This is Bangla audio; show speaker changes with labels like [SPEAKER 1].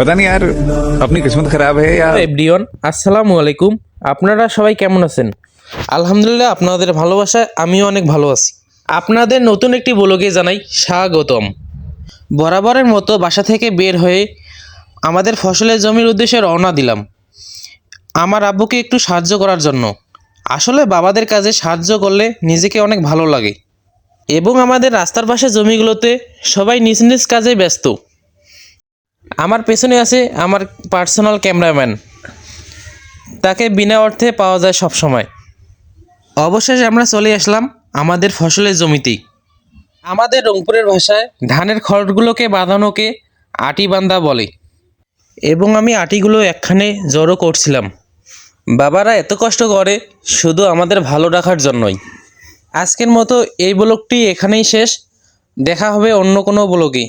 [SPEAKER 1] पता नहीं यार अपनी किस्मत खराब है या
[SPEAKER 2] এভরিওয়ান আসসালামু আলাইকুম। আপনারা সবাই কেমন আছেন? আলহামদুলিল্লাহ, আপনাদের ভালোবাসায় আমিও অনেক ভালো আছি। আপনাদের নতুন একটি ব্লগে জানাই স্বাগতম। বরাবরের মতো বাসা থেকে বের হয়ে আমাদের ফসলের জমির উদ্দেশ্যে রওনা দিলাম আমার আব্বুকে একটু সাহায্য করার জন্য। আসলে বাবাদের কাজে সাহায্য করলে নিজেকে অনেক ভালো লাগে এবং আমাদের রাস্তার পাশে জমিগুলোতে সবাই নিজ নিজ কাজে ব্যস্ত। আমার পেছনে আছে আমার পার্সোনাল ক্যামেরাম্যান, তাকে বিনা অর্থে পাওয়া যায় সব সময়। অবশেষে আমরা চলে আসলাম আমাদের ফসলের জমিতেই। আমাদের রংপুরের ভাষায় ধানের খড়গুলোকে বাঁধানোকে আটি বান্ধা বলে এবং আমি আটিগুলো একখানে জড়ো করছিলাম। বাবারা এত কষ্ট করে শুধু আমাদের ভালো রাখার জন্যই। আজকের মতো এই ব্লগটি এখানেই শেষ, দেখা হবে অন্য কোনো ব্লগে।